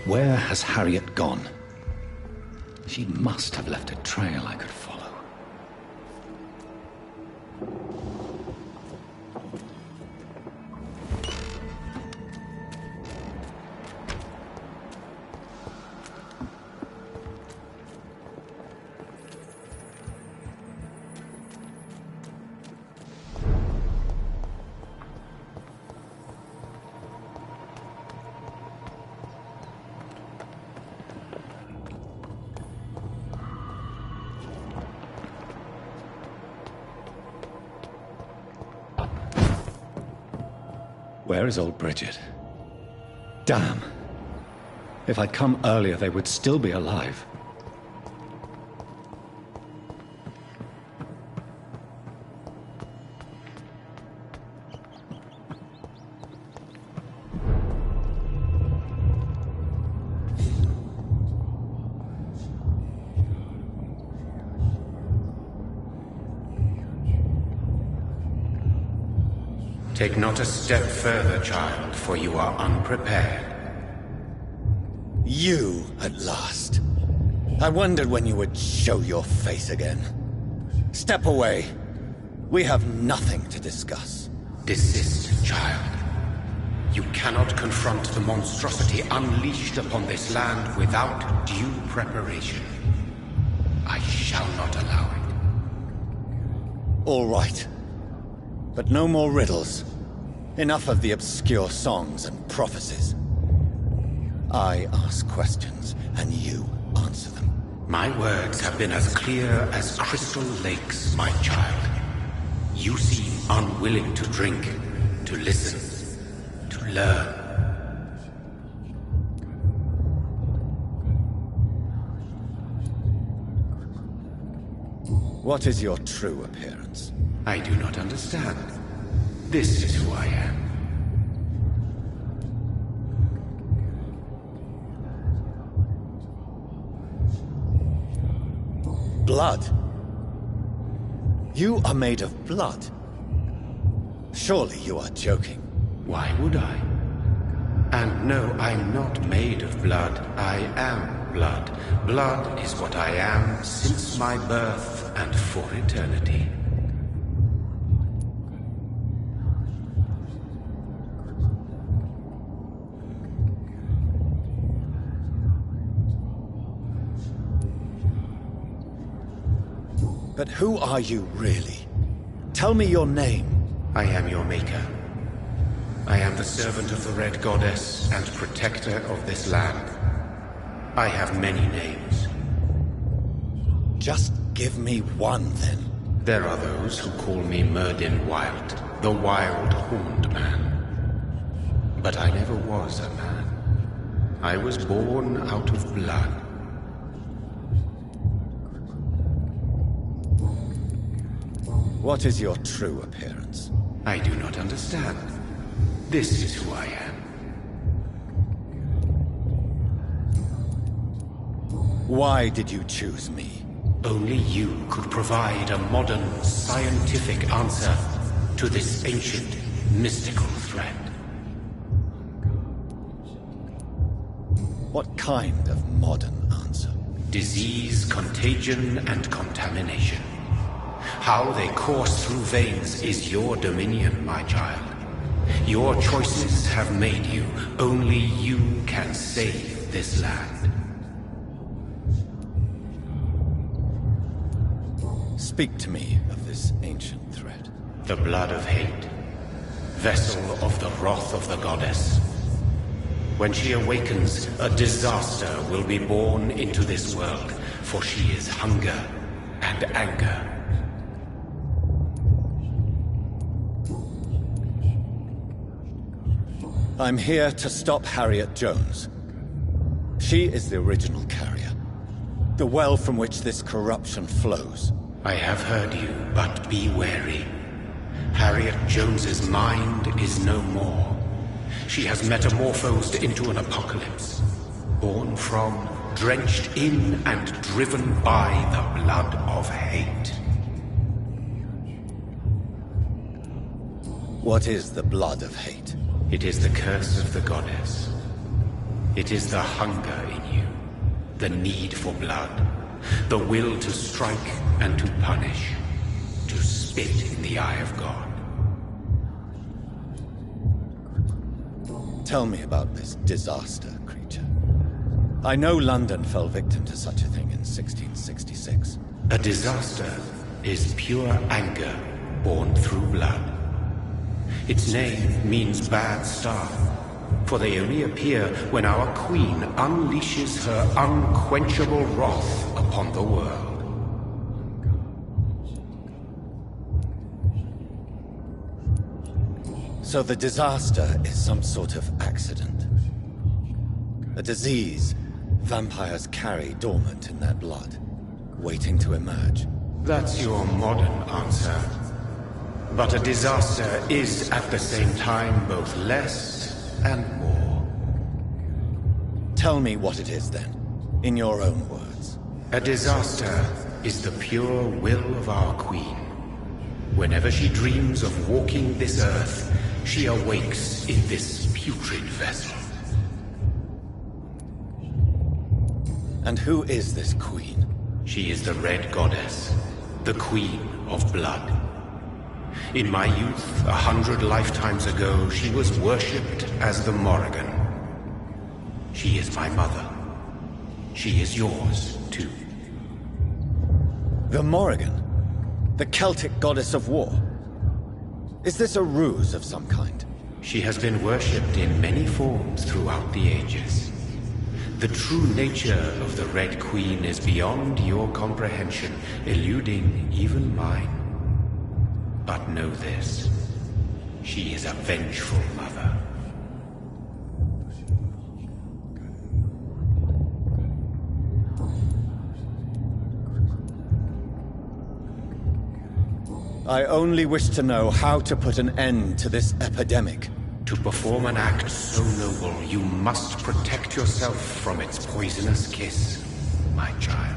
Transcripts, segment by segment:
Where has Harriet gone? She must have left a trail I could follow. Where is old Bridget? Damn! If I'd come earlier, they would still be alive. Take not a step further, child, for you are unprepared. You, at last. I wondered when you would show your face again. Step away. We have nothing to discuss. Desist, child. You cannot confront the monstrosity unleashed upon this land without due preparation. I shall not allow it. All right. But no more riddles. Enough of the obscure songs and prophecies. I ask questions, and you answer them. My words have been as clear as crystal lakes, my child. You seem unwilling to drink, to listen, to learn. What is your true appearance? I do not understand. This is who I am. Blood? You are made of blood. Surely you are joking. Why would I? And no, I'm not made of blood. I am blood. Blood is what I am since my birth and for eternity. But who are you really? Tell me your name. I am your maker. I am the servant of the Red Goddess and protector of this land. I have many names. Just give me one, then. There are those who call me Myrddin Wild, the Wild Horned Man. But I never was a man. I was born out of blood. What is your true appearance? I do not understand. This is who I am. Why did you choose me? Only you could provide a modern, scientific answer to this ancient, mystical threat. What kind of modern answer? Disease, contagion, and contamination. How they course through veins is your dominion, my child. Your choices have made you. Only you can save this land. Speak to me of this ancient threat. The blood of hate. Vessel of the wrath of the goddess. When she awakens, a disaster will be born into this world, for she is hunger and anger. I'm here to stop Harriet Jones. She is the original carrier. The well from which this corruption flows. I have heard you, but be wary. Harriet Jones's mind is no more. She has metamorphosed into an apocalypse. Born from, drenched in, and driven by the blood of hate. What is the blood of hate? It is the curse of the goddess. It is the hunger in you, the need for blood, the will to strike and to punish, to spit in the eye of God. Tell me about this disaster, creature. I know London fell victim to such a thing in 1666. A disaster is pure anger born through blood. Its name means bad star, for they only appear when our queen unleashes her unquenchable wrath upon the world. So the disaster is some sort of accident. A disease vampires carry dormant in their blood, waiting to emerge. That's your modern answer. But a disaster is at the same time both less and more. Tell me what it is then, in your own words. A disaster is the pure will of our queen. Whenever she dreams of walking this earth, she awakes in this putrid vessel. And who is this queen? She is the Red Goddess, the Queen of Blood. In my youth, 100 lifetimes ago, she was worshipped as the Morrigan. She is my mother. She is yours, too. The Morrigan? The Celtic goddess of war? Is this a ruse of some kind? She has been worshipped in many forms throughout the ages. The true nature of the Red Queen is beyond your comprehension, eluding even mine. But know this, she is a vengeful mother. I only wish to know how to put an end to this epidemic. To perform an act so noble, you must protect yourself from its poisonous kiss, my child.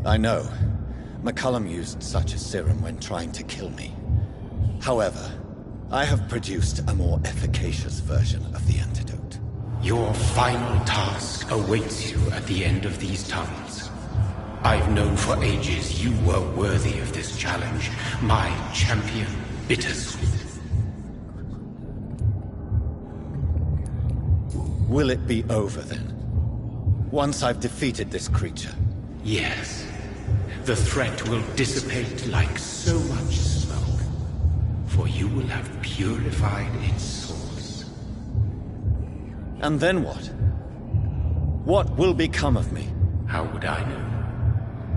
I know. McCullum used such a serum when trying to kill me. However, I have produced a more efficacious version of the antidote. Your final task awaits you at the end of these tunnels. I've known for ages you were worthy of this challenge, my champion, Bittersweet. Will it be over then? Once I've defeated this creature? Yes. The threat will dissipate like so much smoke, for you will have purified its source. And then what? What will become of me? How would I know?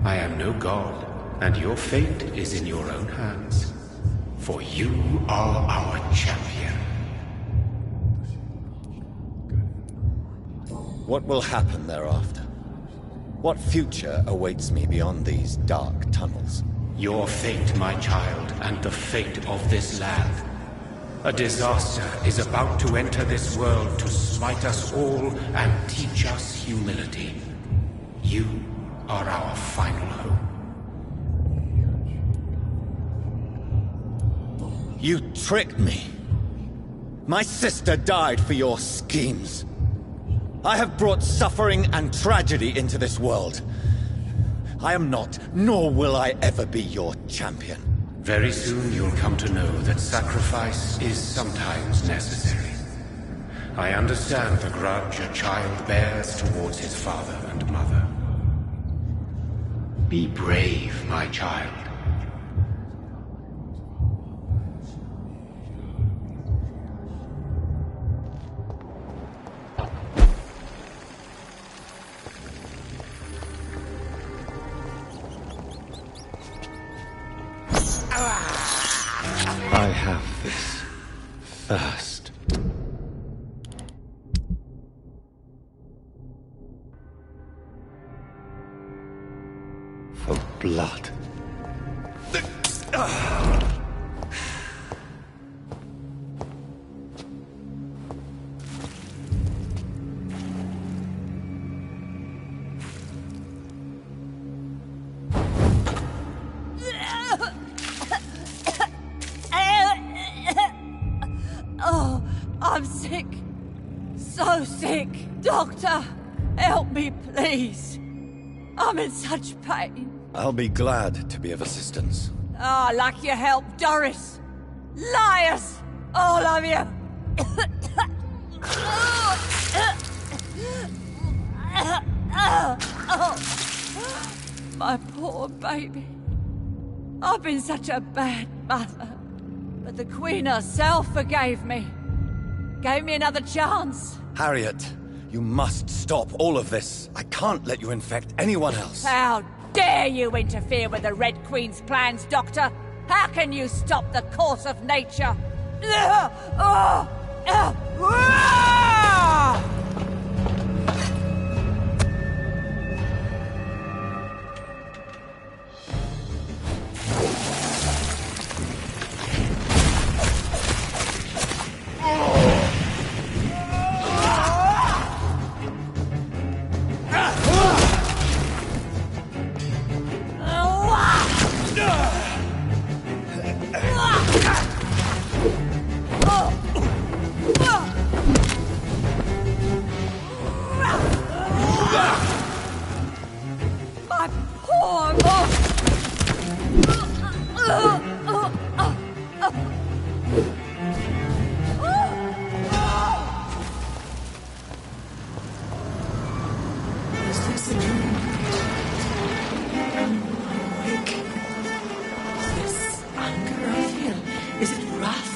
I am no god, and your fate is in your own hands. For you are our champion. What will happen thereafter? What future awaits me beyond these dark tunnels? Your fate, my child, and the fate of this land. A disaster is about to enter this world to smite us all and teach us humility. You are our final hope. You tricked me. My sister died for your schemes. I have brought suffering and tragedy into this world. I am not, nor will I ever be your champion. Very soon you'll come to know that sacrifice is sometimes necessary. I understand the grudge a child bears towards his father and mother. Be brave, my child. I have this thirst. For blood. Oh, I'm sick. So so sick. Doctor, help me, please. I'm in such pain. I'll be glad to be of assistance. Ah, like your help, Doris. Liars! All of you! My poor baby. I've been such a bad mother. But the Queen herself forgave me. Gave me another chance. Harriet, you must stop all of this. I can't let you infect anyone else. How dare you interfere with the Red Queen's plans, Doctor? How can you stop the course of nature? My poor boy! Is this a dream? I'm awake. Is this anger I feel? Is it wrath?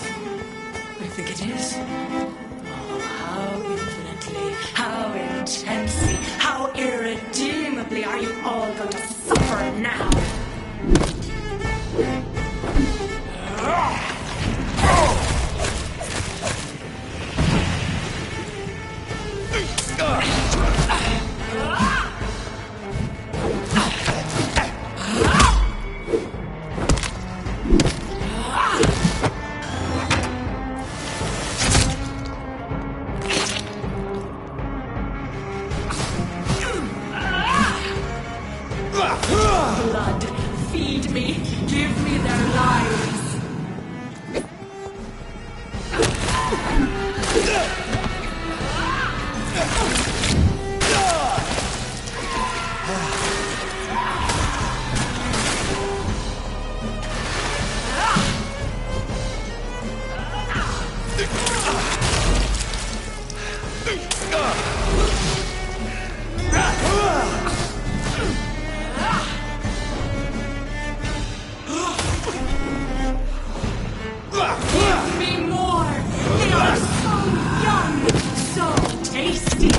I think it is. Oh, how infinitely, how intensely, how irredeemably are you all going to suffer now? Blood, feed me, give me their lives. Give me more! They are so young, so tasty!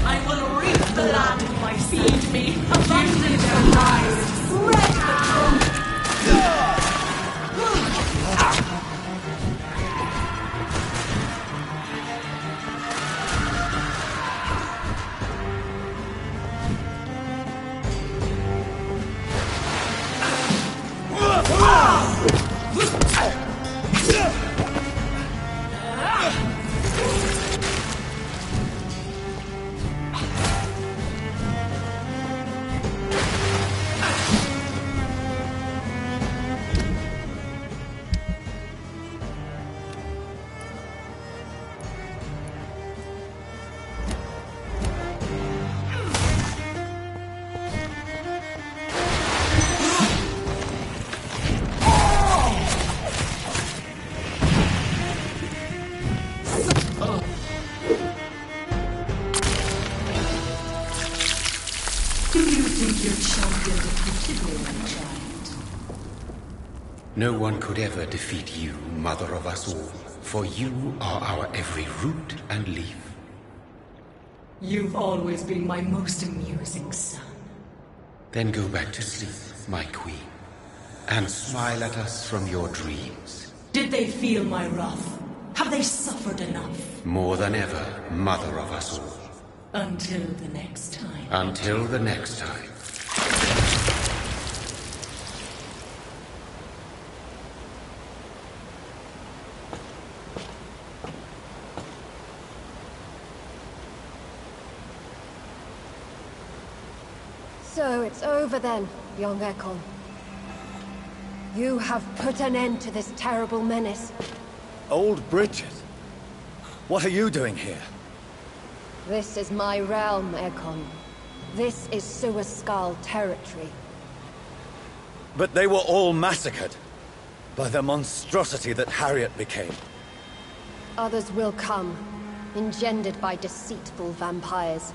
I will reap the land if I feed me. Abundant their lives. Spread the truth. Do you think your champion defeated me, my child? No one could ever defeat you, mother of us all, for you are our every root and leaf. You've always been my most amusing son. Then go back to sleep, my queen, and smile at us from your dreams. Did they feel my wrath? Have they suffered enough? More than ever, mother of us all. Until the next time. Until the next time. So it's over then, young Ekon. You have put an end to this terrible menace. Old Bridget? What are you doing here? This is my realm, Ekon. This is Suaskal territory. But they were all massacred by the monstrosity that Harriet became. Others will come, engendered by deceitful vampires.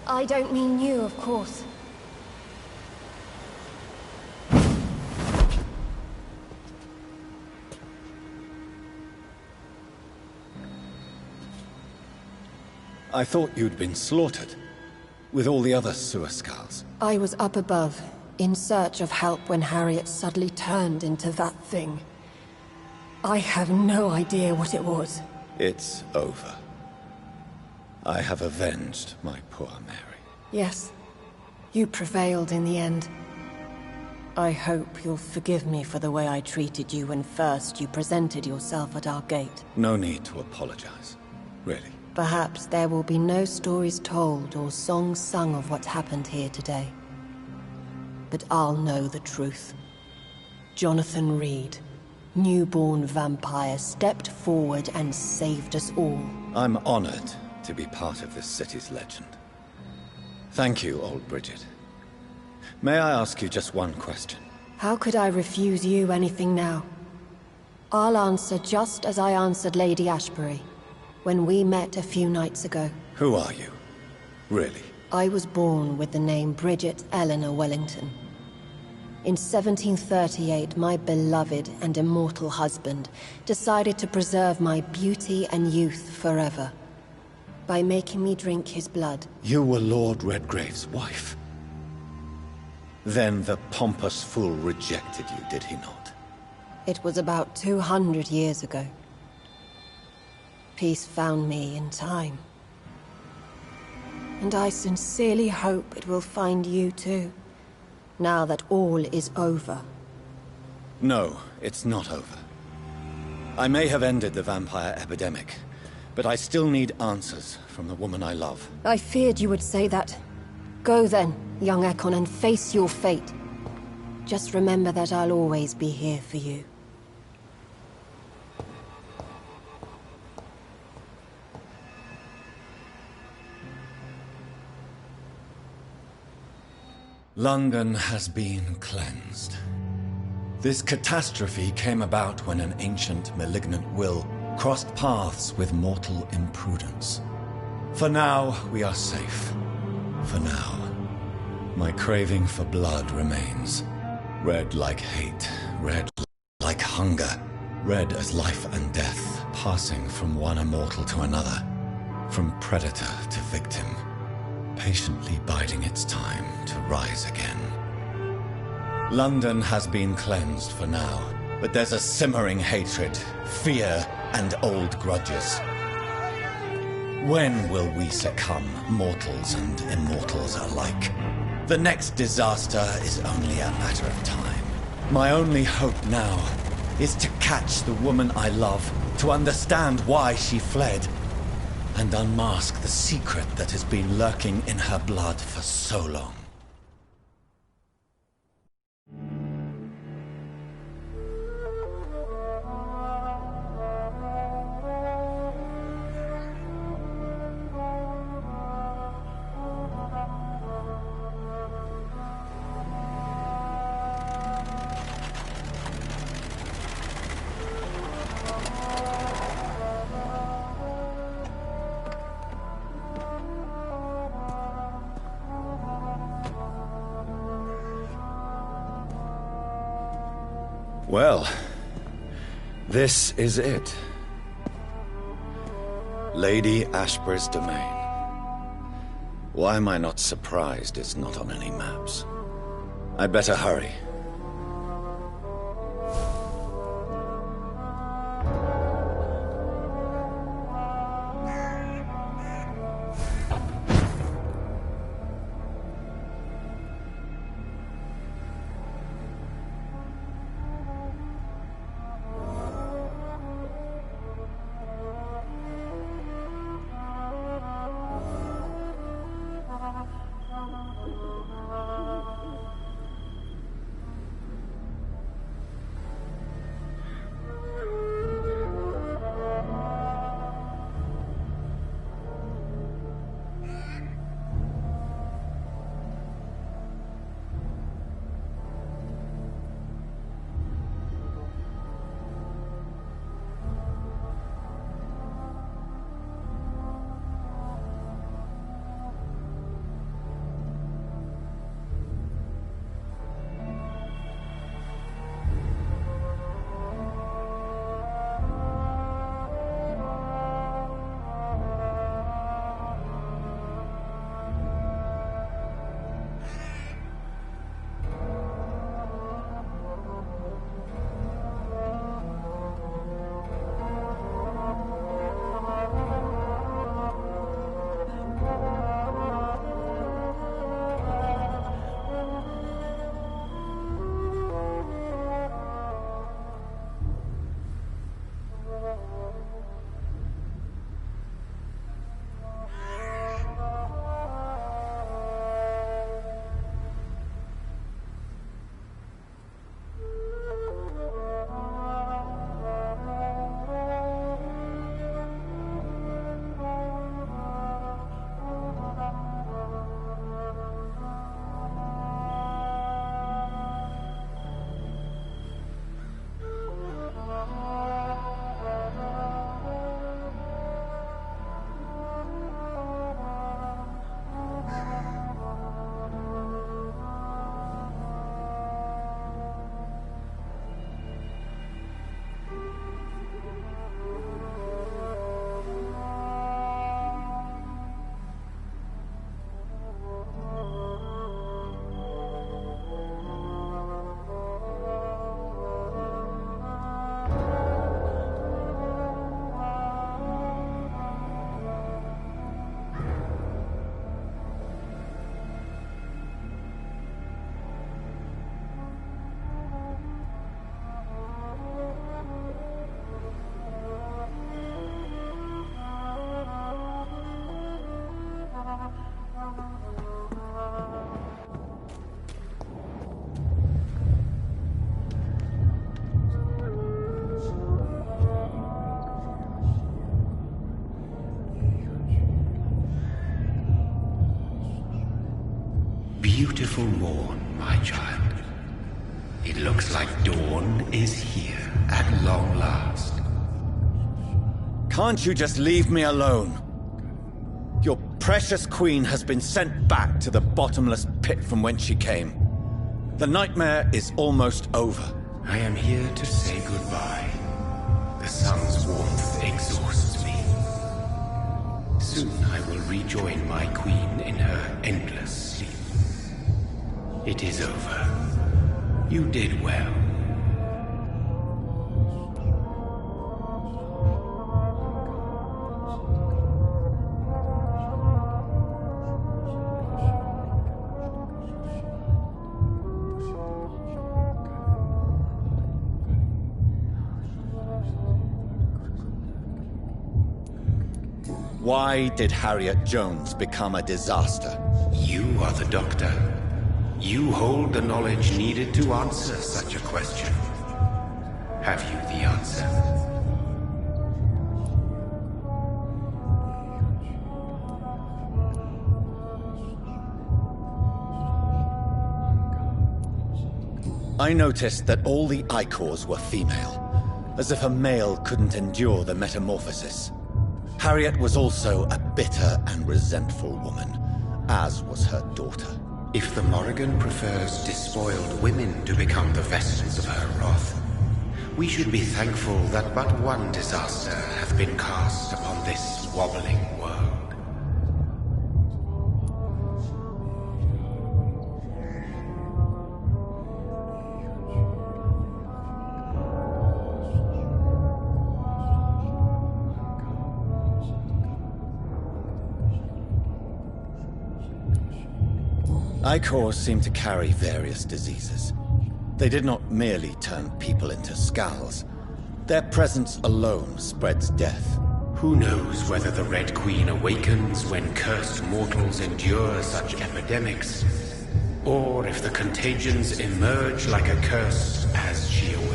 I don't mean you, of course. I thought you'd been slaughtered, with all the other Suaskals. I was up above, in search of help when Harriet suddenly turned into that thing. I have no idea what it was. It's over. I have avenged my poor Mary. Yes, you prevailed in the end. I hope you'll forgive me for the way I treated you when first you presented yourself at our gate. No need to apologize, really. Perhaps there will be no stories told or songs sung of what happened here today. But I'll know the truth. Jonathan Reed, newborn vampire, stepped forward and saved us all. I'm honored to be part of this city's legend. Thank you, old Bridget. May I ask you just one question? How could I refuse you anything now? I'll answer just as I answered Lady Ashbury when we met a few nights ago. Who are you? Really? I was born with the name Bridget Eleanor Wellington. In 1738, my beloved and immortal husband decided to preserve my beauty and youth forever by making me drink his blood. You were Lord Redgrave's wife. Then the pompous fool rejected you, did he not? It was about 200 years ago. Peace found me in time. And I sincerely hope it will find you too, now that all is over. No, it's not over. I may have ended the vampire epidemic, but I still need answers from the woman I love. I feared you would say that. Go then, young Ekon, and face your fate. Just remember that I'll always be here for you. London has been cleansed. This catastrophe came about when an ancient, malignant will crossed paths with mortal imprudence. For now, we are safe. For now. My craving for blood remains. Red like hate, red like hunger. Red as life and death, passing from one immortal to another. From predator to victim. Patiently biding its time to rise again. London has been cleansed for now, but there's a simmering hatred, fear, and old grudges. When will we succumb, mortals and immortals alike? The next disaster is only a matter of time. My only hope now is to catch the woman I love, to understand why she fled, and unmask the secret that has been lurking in her blood for so long. Well, this is it. Lady Ashbury's domain. Why am I not surprised it's not on any maps? I'd better hurry. beautiful morn, my child. It looks like dawn is here at long last. Can't you just leave me alone? Your precious queen has been sent back to the bottomless pit from whence she came. The nightmare is almost over. I am here to say goodbye. The sun's warmth exhausts me. Soon I will rejoin my queen in her endless sleep. It is over. You did well. Why did Harriet Jones become a disaster? You are the doctor. You hold the knowledge needed to answer such a question. Have you the answer? I noticed that all the Icors were female, as if a male couldn't endure the metamorphosis. Harriet was also a bitter and resentful woman, as was her daughter. If the Morrigan prefers despoiled women to become the vessels of her wrath, we should be thankful that but one disaster hath been cast upon this wobbling world. Icors seem to carry various diseases. They did not merely turn people into skulls. Their presence alone spreads death. Who knows whether the Red Queen awakens when cursed mortals endure such epidemics, or if the contagions emerge like a curse as she awakes.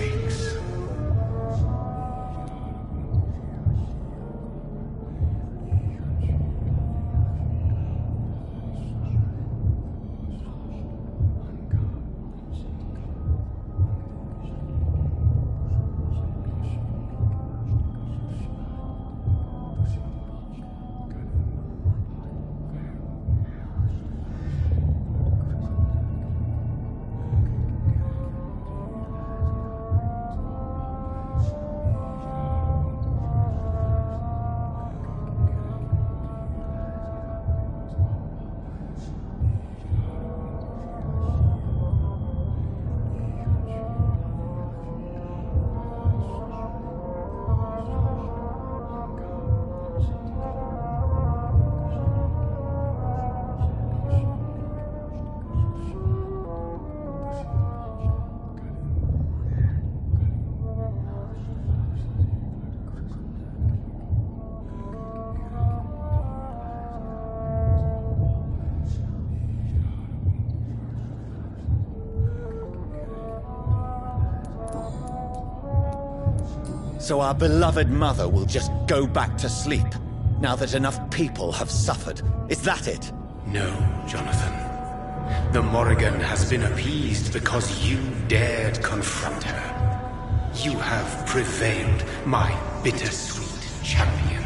So our beloved mother will just go back to sleep, now that enough people have suffered. Is that it? No, Jonathan. The Morrigan has been appeased because you dared confront her. You have prevailed, my bittersweet champion.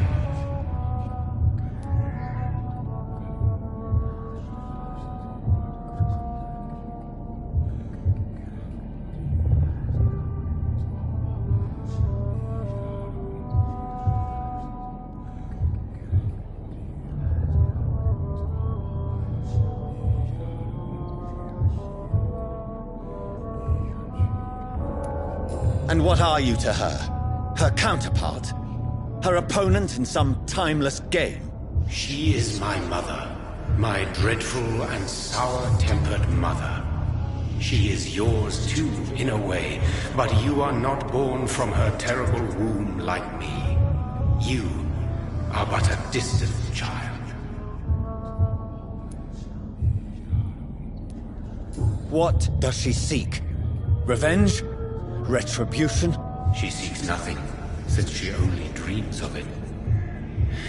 And what are you to her? Her counterpart? Her opponent in some timeless game? She is my mother, my dreadful and sour-tempered mother. She is yours too, in a way, but you are not born from her terrible womb like me. You are but a distant child. What does she seek? Revenge? Retribution? She seeks nothing, since she only dreams of it.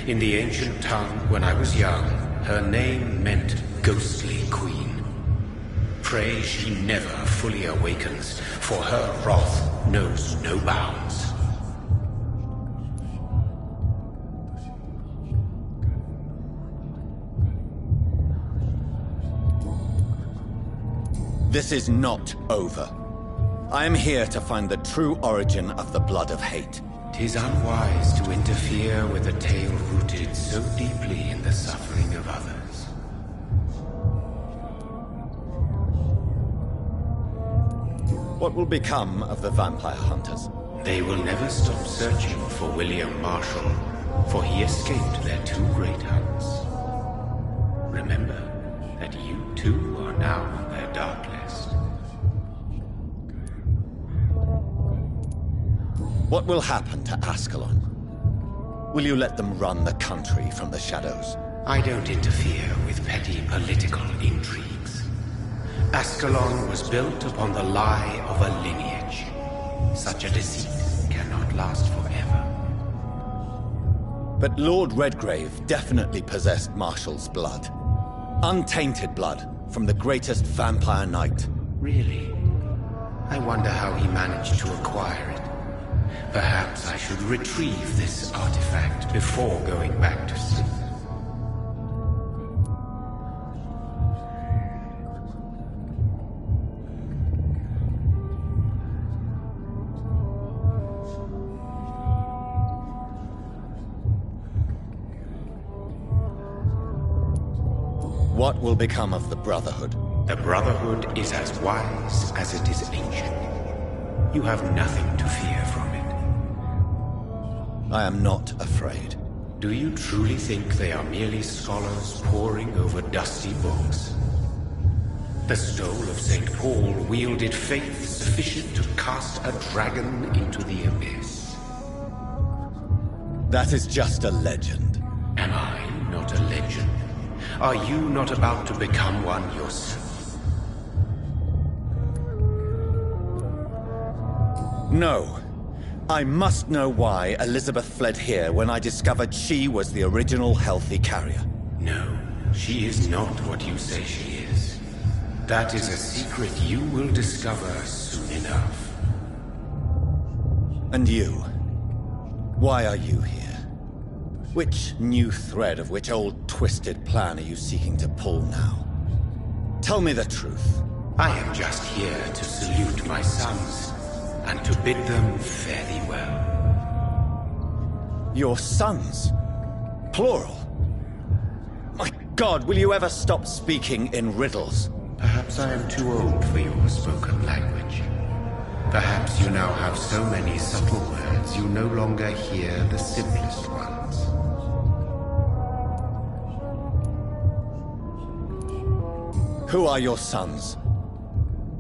In the ancient tongue, when I was young, her name meant Ghostly Queen. Pray she never fully awakens, for her wrath knows no bounds. This is not over. I am here to find the true origin of the blood of hate. 'Tis unwise to interfere with a tale rooted so deeply in the suffering of others. What will become of the vampire hunters? They will never stop searching for William Marshall, for he escaped their two great hunts. Remember that you too are now on their dark list. What will happen to Ascalon? Will you let them run the country from the shadows? I don't interfere with petty political intrigues. Ascalon was built upon the lie of a lineage. Such a deceit cannot last forever. But Lord Redgrave definitely possessed Marshall's blood. Untainted blood from the greatest vampire knight. Really? I wonder how he managed to acquire it. Perhaps I should retrieve this artifact before going back to sleep. What will become of the Brotherhood? The Brotherhood is as wise as it is ancient. You have nothing to fear from it. I am not afraid. Do you truly think they are merely scholars poring over dusty books? The stole of St. Paul wielded faith sufficient to cast a dragon into the abyss. That is just a legend. Am I not a legend? Are you not about to become one yourself? No. I must know why Elizabeth fled here when I discovered she was the original healthy carrier. No, she is not what you say she is. That is a secret you will discover soon enough. And you? Why are you here? Which new thread of which old twisted plan are you seeking to pull now? Tell me the truth. I am just here to salute my sons, and to bid them fare thee well. Your sons? Plural? My God, will you ever stop speaking in riddles? Perhaps I am too old for your spoken language. Perhaps you now have so many subtle words you no longer hear the simplest ones. Who are your sons?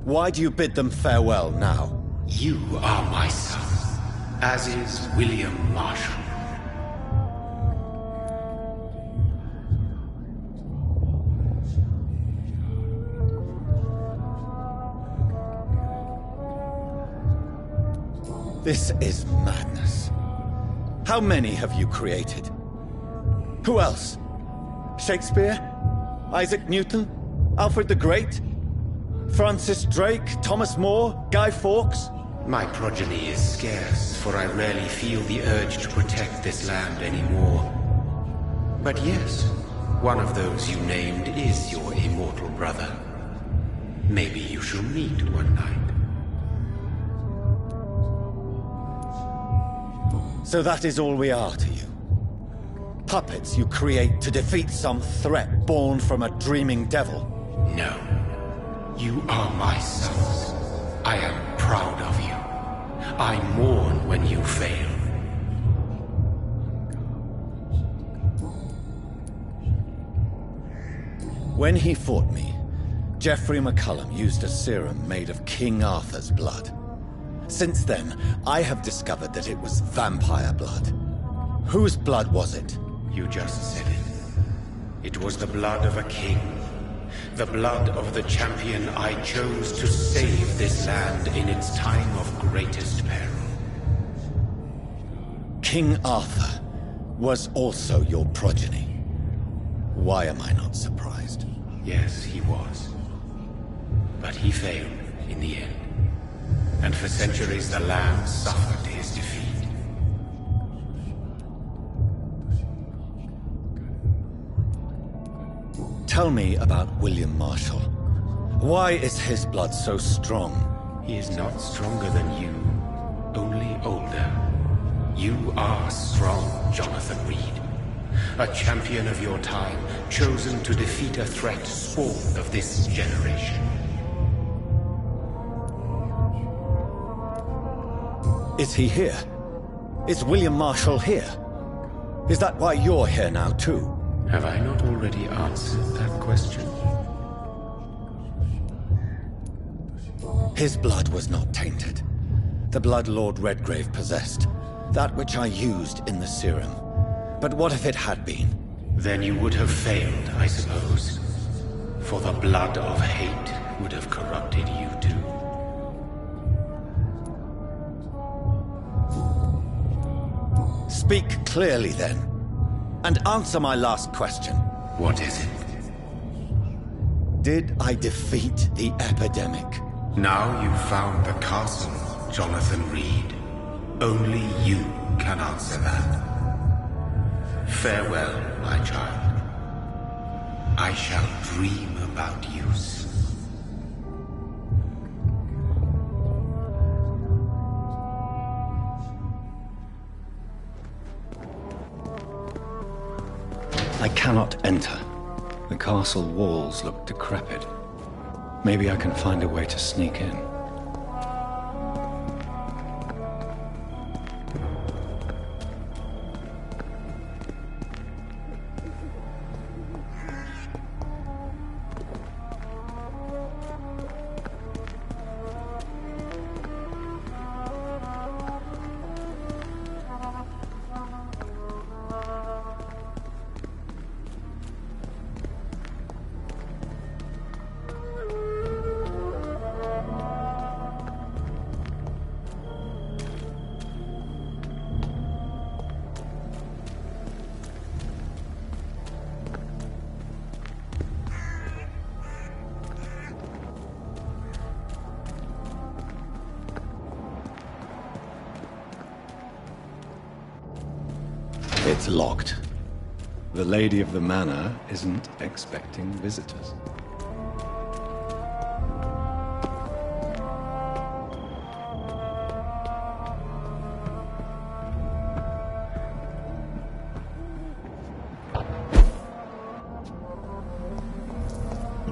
Why do you bid them farewell now? You are my son, as is William Marshall. This is madness. How many have you created? Who else? Shakespeare? Isaac Newton? Alfred the Great? Francis Drake? Thomas More? Guy Fawkes? My progeny is scarce, for I rarely feel the urge to protect this land anymore. But yes, one of those you named is your immortal brother. Maybe you shall meet one night. So that is all we are to you? Puppets you create to defeat some threat born from a dreaming devil? No. You are my sons. I am proud of you. I mourn when you fail. When he fought me, Geoffrey McCullum used a serum made of King Arthur's blood. Since then, I have discovered that it was vampire blood. Whose blood was it? You just said it. It was the blood of a king. The blood of the champion I chose to save this land in its time of greatest peril. King Arthur was also your progeny. Why am I not surprised? Yes, he was. But he failed in the end. And for centuries the land suffered his defeat. Tell me about William Marshall. Why is his blood so strong? He is not stronger than you, only older. You are strong, Jonathan Reed. A champion of your time, chosen to defeat a threat spawned of this generation. Is he here? Is William Marshall here? Is that why you're here now, too? Have I not already answered that question? His blood was not tainted. The blood Lord Redgrave possessed. That which I used in the serum. But what if it had been? Then you would have failed, I suppose. For the blood of hate would have corrupted you too. Speak clearly, then. And answer my last question. What is it? Did I defeat the epidemic? Now you've found the castle, Jonathan Reed. Only you can answer that. Farewell, my child. I shall dream about you soon. I cannot enter. The castle walls look decrepit. Maybe I can find a way to sneak in. It's locked. The lady of the manor isn't expecting visitors.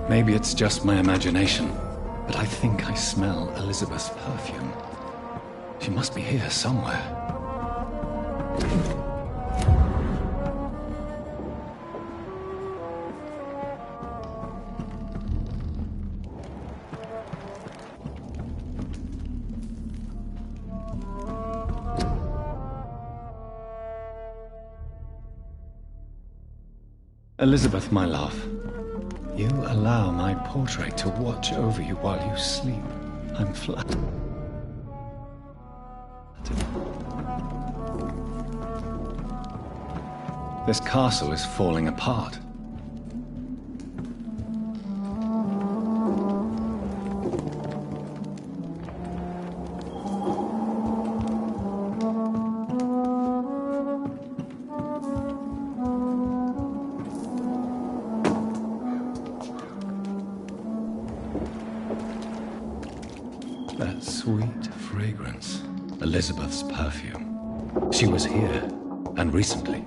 Maybe it's just my imagination, but I think I smell Elizabeth's perfume. She must be here somewhere. Elizabeth, my love, you allow my portrait to watch over you while you sleep. I'm flattered. This castle is falling apart. That sweet fragrance. Elizabeth's perfume. She was here, and recently.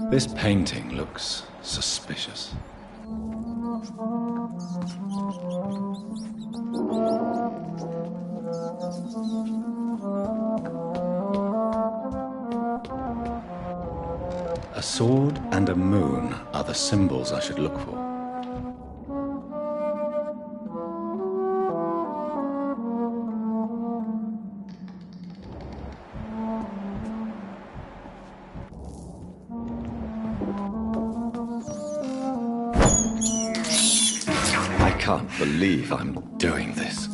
This painting looks suspicious. A sword and a moon are the symbols I should look for. I can't believe I'm doing this.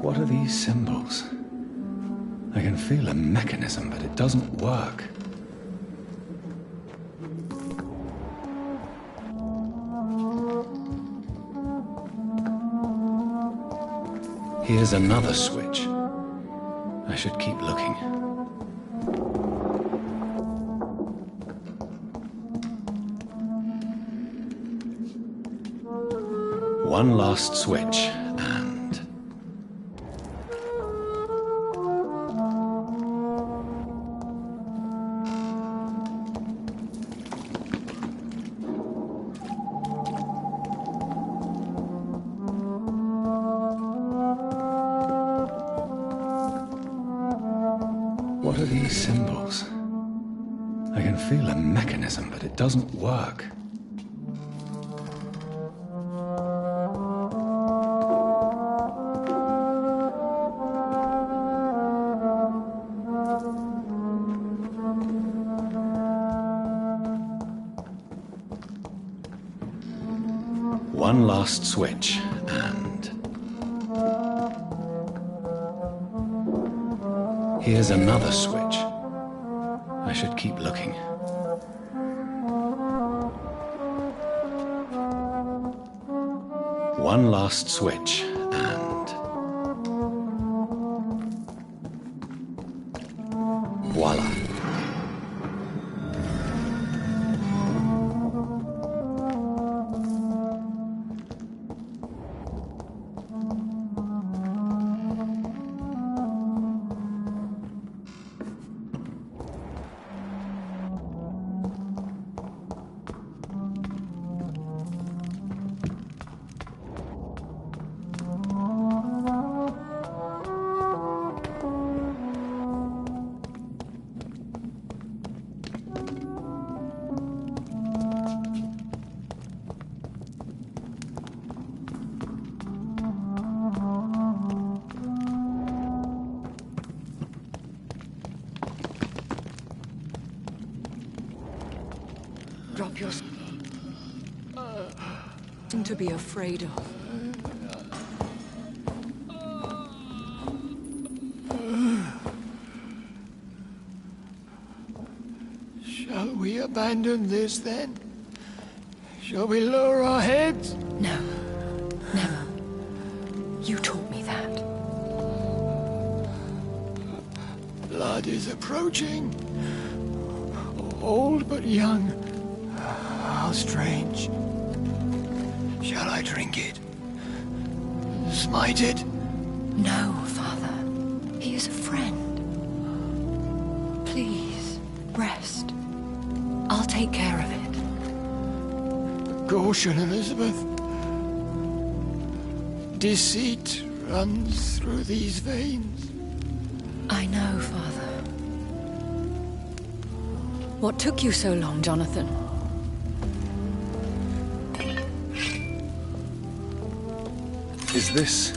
What are these symbols? I can feel a mechanism, but it doesn't work. Here's another switch. I should keep looking. One last switch, and... What are these symbols? I can feel a mechanism, but it doesn't work. One last switch, and... Here's another switch. I should keep looking. One last switch, and... Voila. Drop your... Nothing to be afraid of. Shall we abandon this then? Shall we lower our heads? No. Never. You taught me that. Blood is approaching. Old but young. How strange. Shall I drink it? Smite it? No, Father. He is a friend. Please, rest. I'll take care of it. Caution, Elizabeth. Deceit runs through these veins. I know, Father. What took you so long, Jonathan? Is this...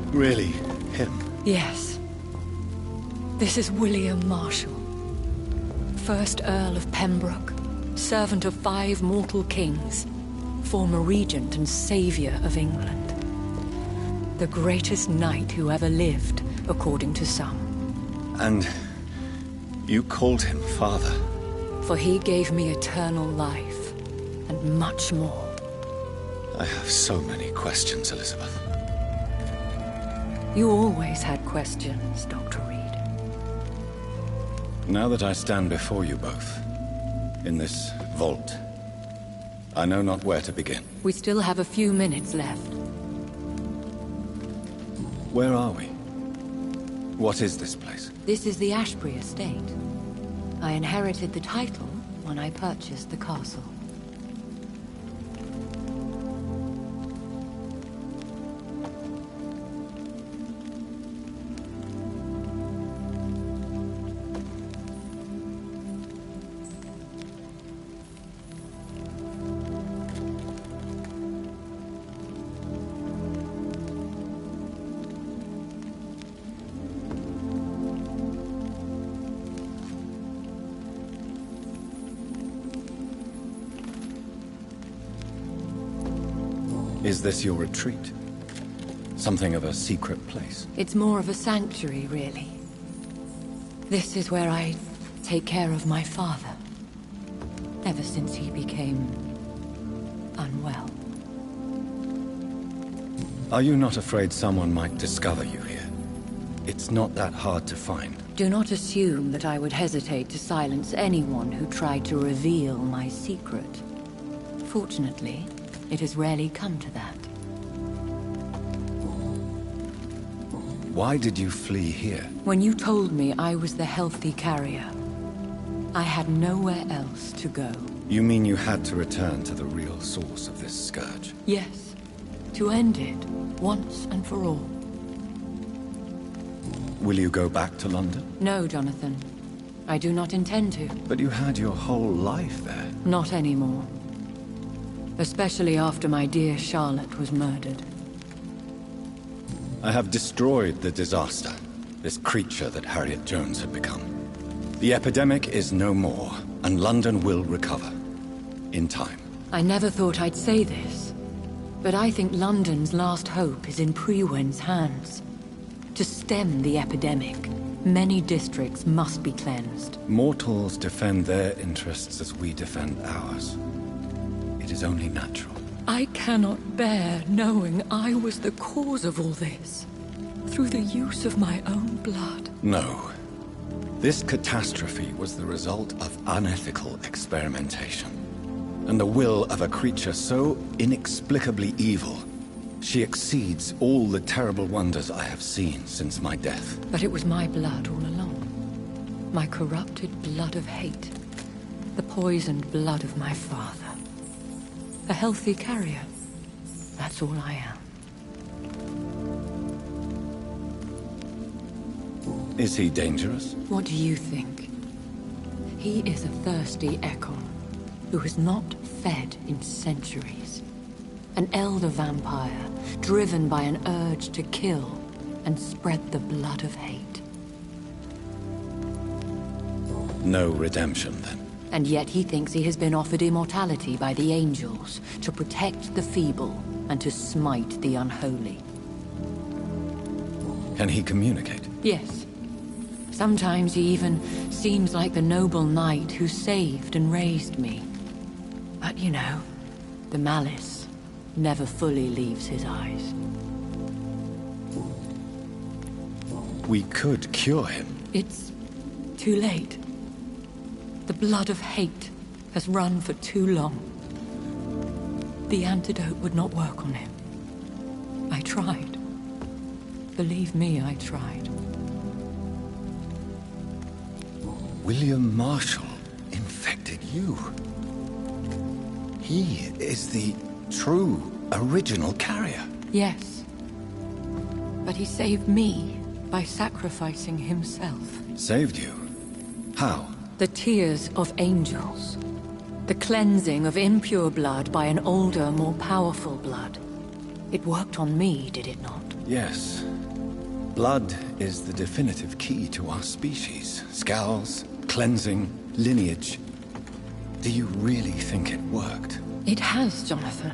really him? Yes. This is William Marshall. First Earl of Pembroke, servant of 5 mortal kings, former regent and savior of England. The greatest knight who ever lived, according to some. And you called him father? For he gave me eternal life, and much more. I have so many questions, Elizabeth. You always had questions, Dr. Reed. Now that I stand before you both, in this vault, I know not where to begin. We still have a few minutes left. Where are we? What is this place? This is the Ashbury estate. I inherited the title when I purchased the castle. Is this your retreat? Something of a secret place? It's more of a sanctuary, really. This is where I take care of my father. Ever since he became unwell. Are you not afraid someone might discover you here? It's not that hard to find. Do not assume that I would hesitate to silence anyone who tried to reveal my secret. Fortunately, it has rarely come to that. Why did you flee here? When you told me I was the healthy carrier, I had nowhere else to go. You mean you had to return to the real source of this scourge? Yes, to end it, once and for all. Will you go back to London? No, Jonathan. I do not intend to. But you had your whole life there. Not anymore. Especially after my dear Charlotte was murdered. I have destroyed the disaster, this creature that Harriet Jones had become. The epidemic is no more, and London will recover. In time. I never thought I'd say this, but I think London's last hope is in Priwen's hands. To stem the epidemic, many districts must be cleansed. Mortals defend their interests as we defend ours. It is only natural. I cannot bear knowing I was the cause of all this, through the use of my own blood. No. This catastrophe was the result of unethical experimentation, and the will of a creature so inexplicably evil. She exceeds all the terrible wonders I have seen since my death. But it was my blood all along. My corrupted blood of hate. The poisoned blood of my father. A healthy carrier. That's all I am. Is he dangerous? What do you think? He is a thirsty echo, who has not fed in centuries. An elder vampire, driven by an urge to kill and spread the blood of hate. No redemption, then. And yet he thinks he has been offered immortality by the angels to protect the feeble and to smite the unholy. Can he communicate? Yes. Sometimes he even seems like the noble knight who saved and raised me. But you know, the malice never fully leaves his eyes. We could cure him. It's too late. The blood of hate has run for too long. The antidote would not work on him. I tried. Believe me, I tried. William Marshall infected you. He is the true, original carrier. Yes. But he saved me by sacrificing himself. Saved you? How? The tears of angels. The cleansing of impure blood by an older, more powerful blood. It worked on me, did it not? Yes. Blood is the definitive key to our species. Scowls, cleansing, lineage. Do you really think it worked? It has, Jonathan.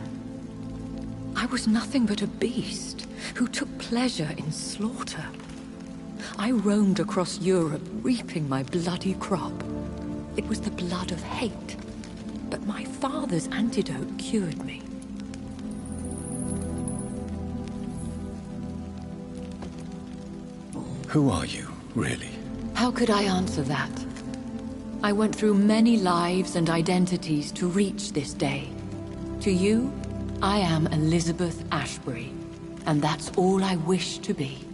I was nothing but a beast who took pleasure in slaughter. I roamed across Europe, reaping my bloody crop. It was the blood of hate, but my father's antidote cured me. Who are you, really? How could I answer that? I went through many lives and identities to reach this day. To you, I am Elizabeth Ashbury, and that's all I wish to be.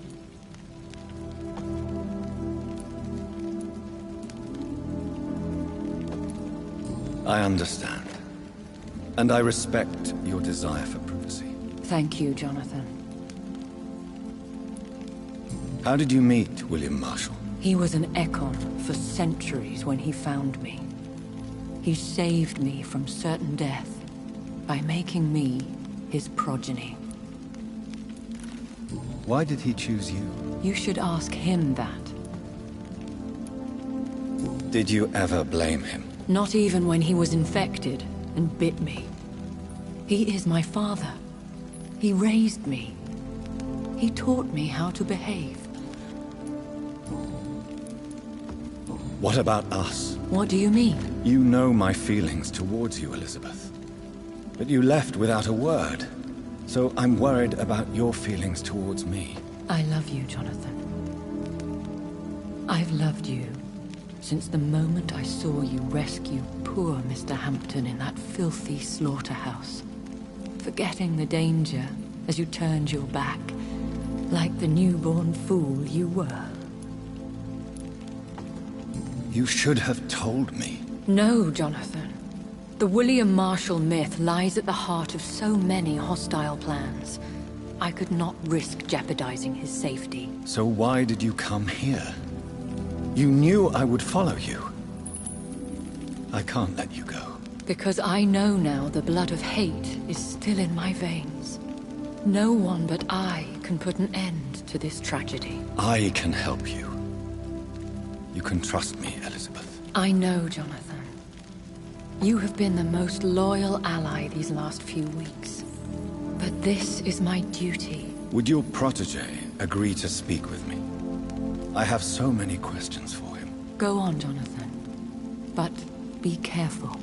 I understand. And I respect your desire for privacy. Thank you, Jonathan. How did you meet William Marshall? He was an Ekon for centuries when he found me. He saved me from certain death by making me his progeny. Why did he choose you? You should ask him that. Did you ever blame him? Not even when he was infected and bit me. He is my father. He raised me. He taught me how to behave. What about us? What do you mean? You know my feelings towards you, Elizabeth. But you left without a word. So I'm worried about your feelings towards me. I love you, Jonathan. I've loved you since the moment I saw you rescue poor Mr. Hampton in that filthy slaughterhouse. Forgetting the danger as you turned your back, like the newborn fool you were. You should have told me. No, Jonathan. The William Marshall myth lies at the heart of so many hostile plans. I could not risk jeopardizing his safety. So why did you come here? You knew I would follow you. I can't let you go. Because I know now the blood of hate is still in my veins. No one but I can put an end to this tragedy. I can help you. You can trust me, Elizabeth. I know, Jonathan. You have been the most loyal ally these last few weeks. But this is my duty. Would your protege agree to speak with me? I have so many questions for him. Go on, Jonathan. But be careful.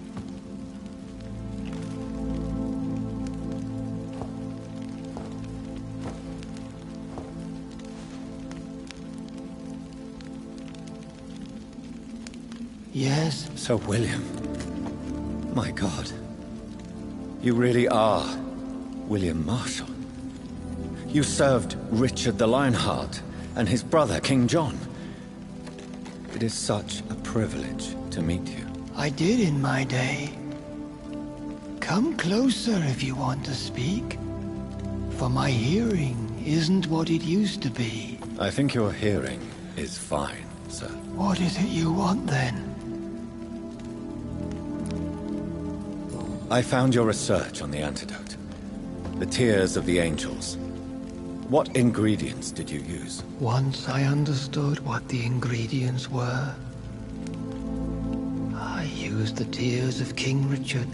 Yes? Sir William. My God. You really are William Marshall. You served Richard the Lionheart and his brother, King John. It is such a privilege to meet you. I did in my day. Come closer if you want to speak. For my hearing isn't what it used to be. I think your hearing is fine, sir. What is it you want then? I found your research on the antidote. The tears of the angels. What ingredients did you use? Once I understood what the ingredients were. I used the tears of King Richard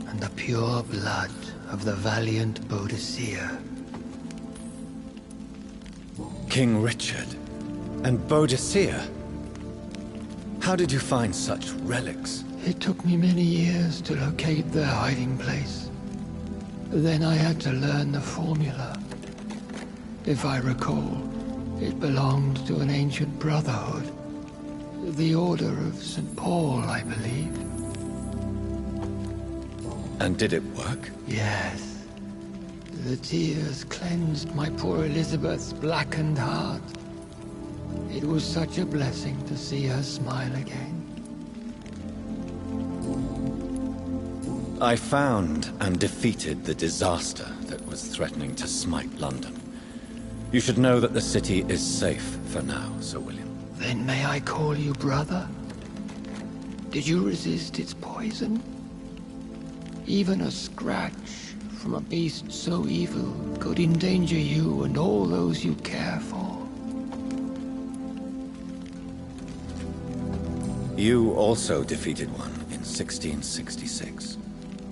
and the pure blood of the valiant Boadicea. King Richard and Boadicea? How did you find such relics? It took me many years to locate their hiding place. Then I had to learn the formula. If I recall, it belonged to an ancient brotherhood. The Order of St. Paul, I believe. And did it work? Yes. The tears cleansed my poor Elizabeth's blackened heart. It was such a blessing to see her smile again. I found and defeated the disaster that was threatening to smite London. You should know that the city is safe for now, Sir William. Then may I call you brother? Did you resist its poison? Even a scratch from a beast so evil could endanger you and all those you care for. You also defeated one in 1666.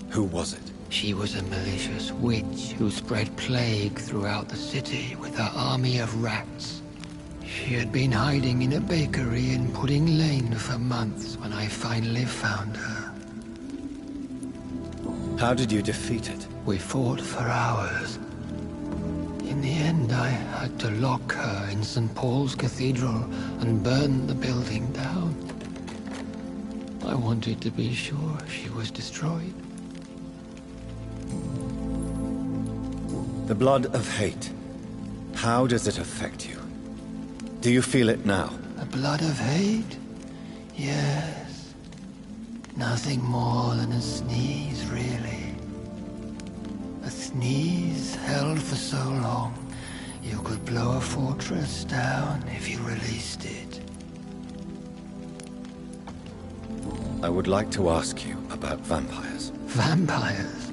Who was it? She was a malicious witch who spread plague throughout the city with her army of rats. She had been hiding in a bakery in Pudding Lane for months when I finally found her. How did you defeat it? We fought for hours. In the end, I had to lock her in St. Paul's Cathedral and burn the building down. I wanted to be sure she was destroyed. The blood of hate. How does it affect you? Do you feel it now? The blood of hate? Yes. Nothing more than a sneeze, really. A sneeze held for so long, you could blow a fortress down if you released it. I would like to ask you about vampires. Vampires?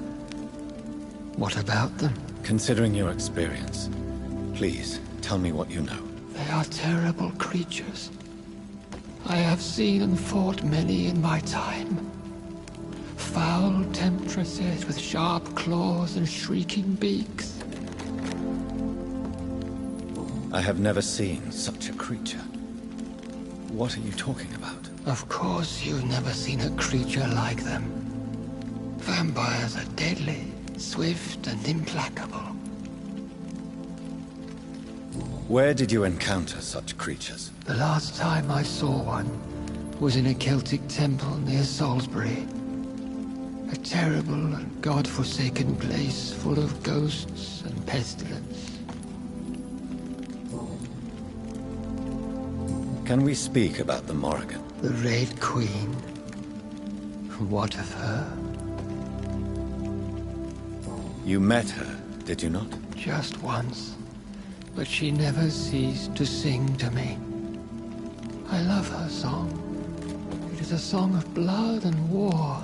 What about them? Considering your experience, please tell me what you know. They are terrible creatures. I have seen and fought many in my time. Foul temptresses with sharp claws and shrieking beaks. I have never seen such a creature. What are you talking about? Of course you've never seen a creature like them. Vampires are deadly, swift and implacable. Where did you encounter such creatures? The last time I saw one was in a Celtic temple near Salisbury. A terrible and god-forsaken place full of ghosts and pestilence. Can we speak about the Morrigan? The Red Queen. What of her? You met her, did you not? Just once. But she never ceased to sing to me. I love her song. It is a song of blood and war.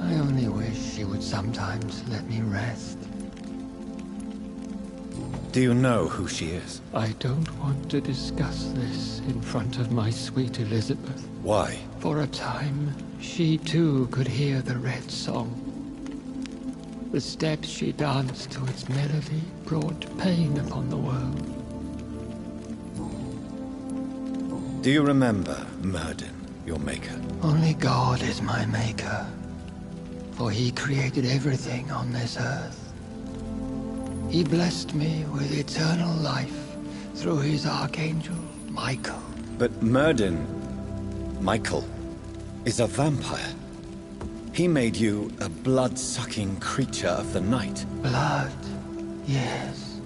I only wish she would sometimes let me rest. Do you know who she is? I don't want to discuss this in front of my sweet Elizabeth. Why? For a time, she too could hear the Red Song. The steps she danced to its melody brought pain upon the world. Do you remember Myrddin, your maker? Only God is my maker, for he created everything on this earth. He blessed me with eternal life through his archangel, Michael. But Myrddin, Michael, is a vampire. He made you a blood-sucking creature of the night. Blood, yes.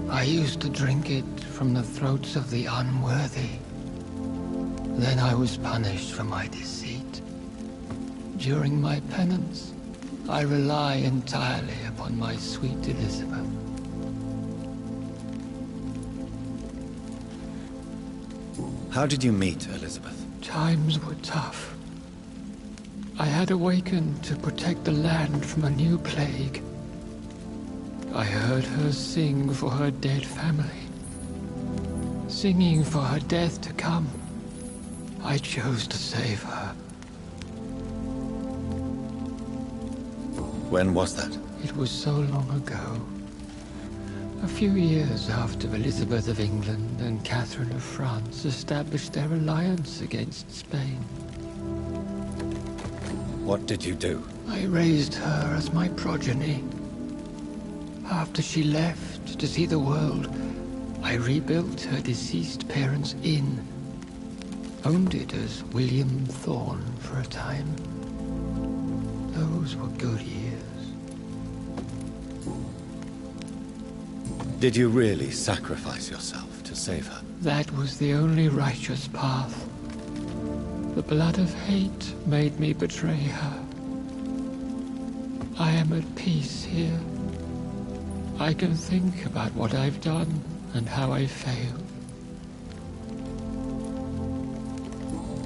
I used to drink it from the throats of the unworthy. Then I was punished for my deceit. During my penance, I rely entirely upon my sweet Elizabeth. How did you meet Elizabeth? Times were tough. I had awakened to protect the land from a new plague. I heard her sing for her dead family. Singing for her death to come. I chose to save her. When was that? It was so long ago. A few years after Elizabeth of England and Catherine of France established their alliance against Spain. What did you do? I raised her as my progeny. After she left to see the world, I rebuilt her deceased parents' inn. Owned it as William Thorne for a time. Those were good years. Did you really sacrifice yourself to save her? That was the only righteous path. The blood of hate made me betray her. I am at peace here. I can think about what I've done and how I failed.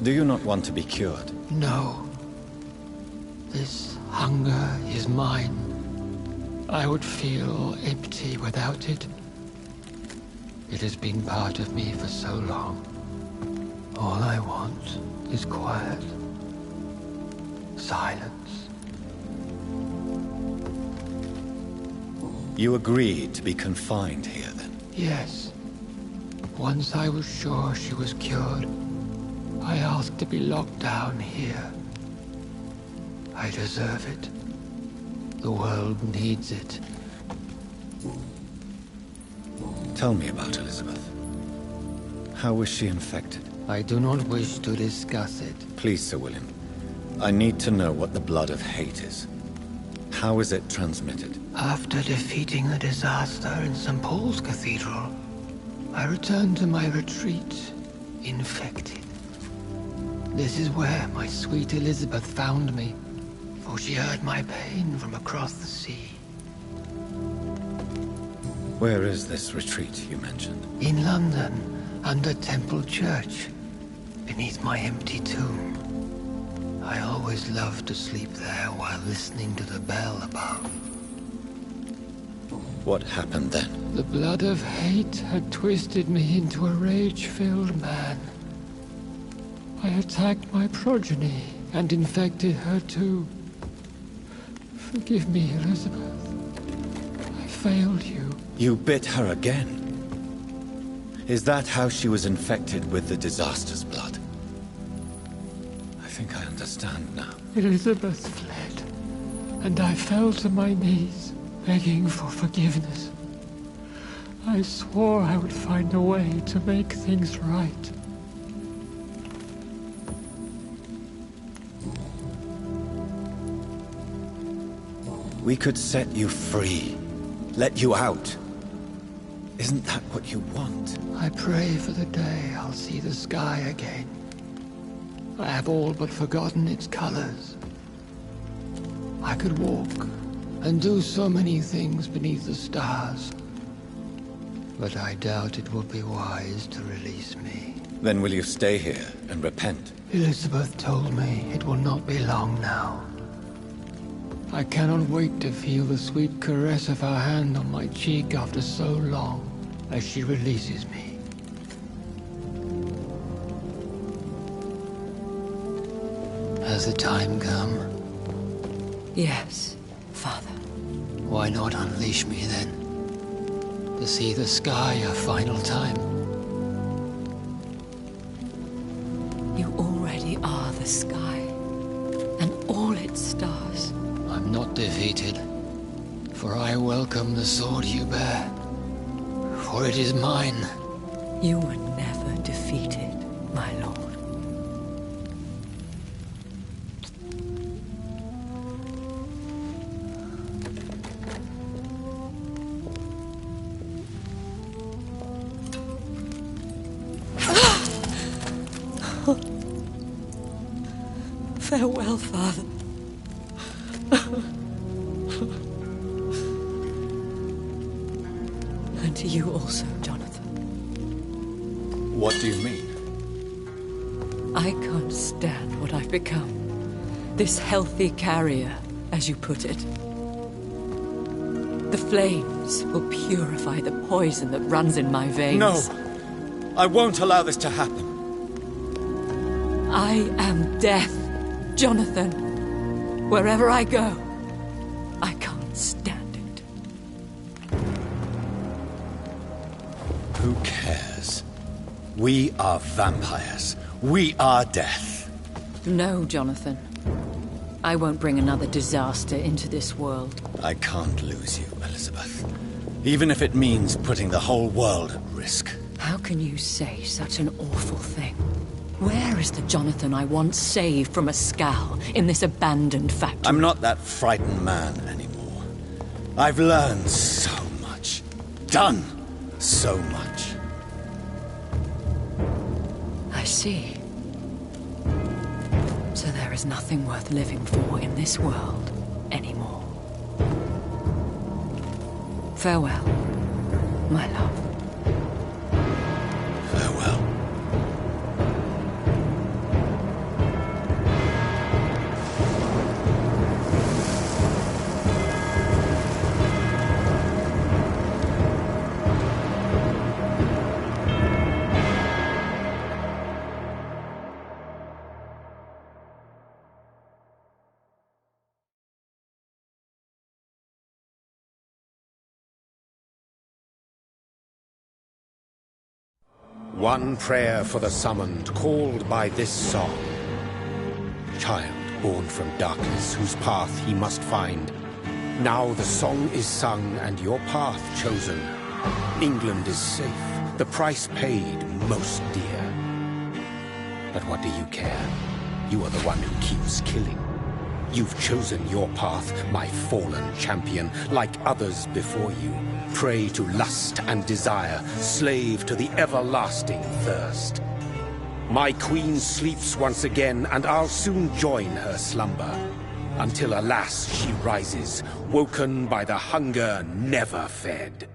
Do you not want to be cured? No. This hunger is mine. I would feel empty without it. It has been part of me for so long. All I want is quiet. Silence. You agreed to be confined here, then? Yes. Once I was sure she was cured, I asked to be locked down here. I deserve it. The world needs it. Tell me about Elizabeth. How was she infected? I do not wish to discuss it. Please, Sir William. I need to know what the blood of hate is. How is it transmitted? After defeating the disaster in St. Paul's Cathedral, I returned to my retreat, infected. This is where my sweet Elizabeth found me, for she heard my pain from across the sea. Where is this retreat you mentioned? In London, under Temple Church, beneath my empty tomb. I always loved to sleep there while listening to the bell above. What happened then? The blood of hate had twisted me into a rage-filled man. I attacked my progeny and infected her too. Forgive me, Elizabeth. I failed you. You bit her again? Is that how she was infected with the disaster's blood? I think I understand now. Elizabeth fled, and I fell to my knees, begging for forgiveness. I swore I would find a way to make things right. We could set you free. Let you out. Isn't that what you want? I pray for the day I'll see the sky again. I have all but forgotten its colors. I could walk and do so many things beneath the stars. But I doubt it will be wise to release me. Then will you stay here and repent? Elizabeth told me it will not be long now. I cannot wait to feel the sweet caress of her hand on my cheek after so long, as she releases me. Has the time come? Yes, Father. Why not unleash me then? To see the sky a final time? You already are the sky, and all its stars. I'm not defeated, for I welcome the sword you bear, for it is mine. You were never defeated, my lord. Farewell, Father. And to you also, Jonathan. What do you mean? I can't stand what I've become. This healthy carrier, as you put it. The flames will purify the poison that runs in my veins. No! I won't allow this to happen. I am death, Jonathan. Wherever I go, I can't stand it. Who cares? We are vampires. We are death. No, Jonathan. I won't bring another disaster into this world. I can't lose you, Elizabeth. Even if it means putting the whole world at risk. How can you say such an awful thing? Where is the Jonathan I once saved from a scowl in this abandoned factory? I'm not that frightened man anymore. I've learned so much. Done so much. I see. So there is nothing worth living for in this world anymore. Farewell, my love. Farewell. One prayer for the summoned, called by this song. Child born from darkness, whose path he must find. Now the song is sung, and your path chosen. England is safe, the price paid most dear. But what do you care? You are the one who keeps killing. You've chosen your path, my fallen champion, like others before you. Prey to lust and desire, slave to the everlasting thirst. My queen sleeps once again, and I'll soon join her slumber. Until, alas, she rises, woken by the hunger never fed.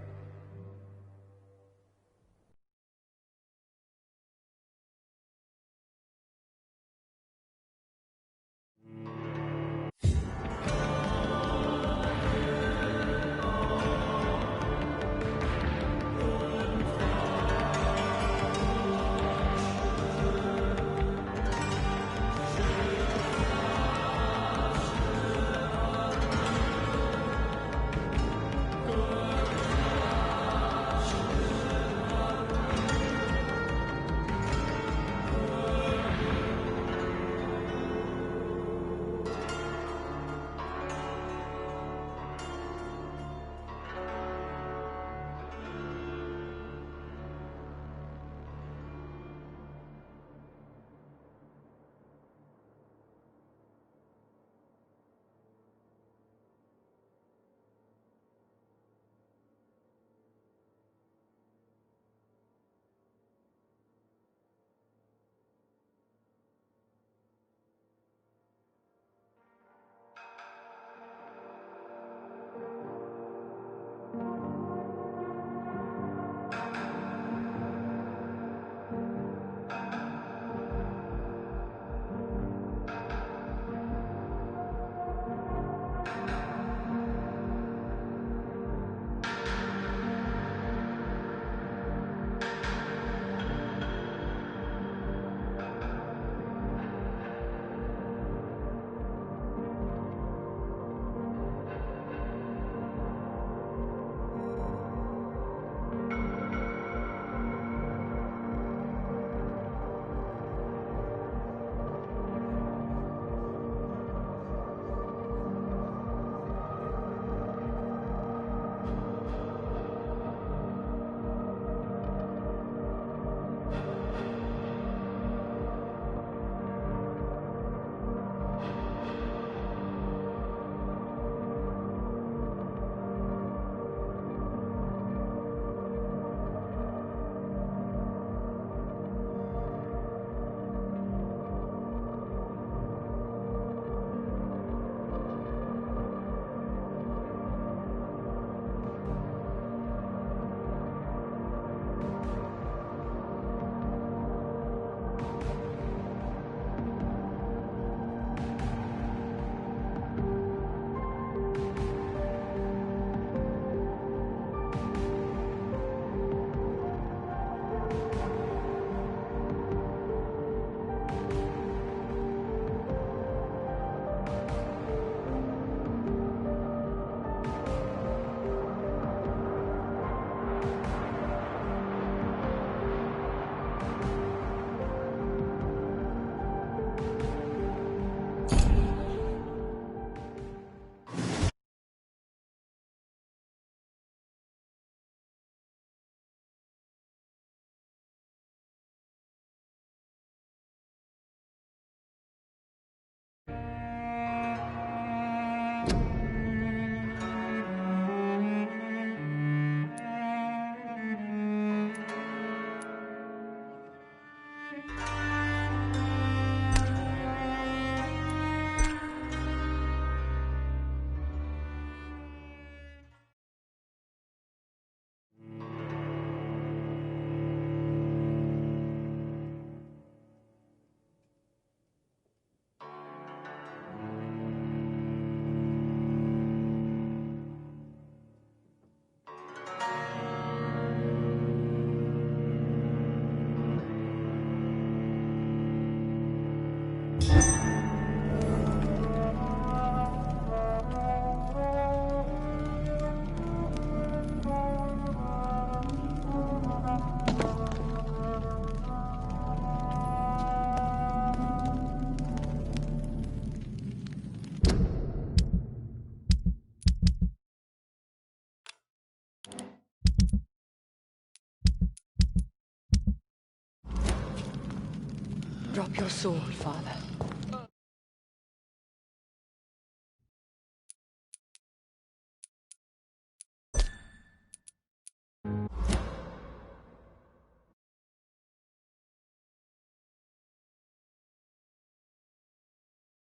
Drop your sword, Father.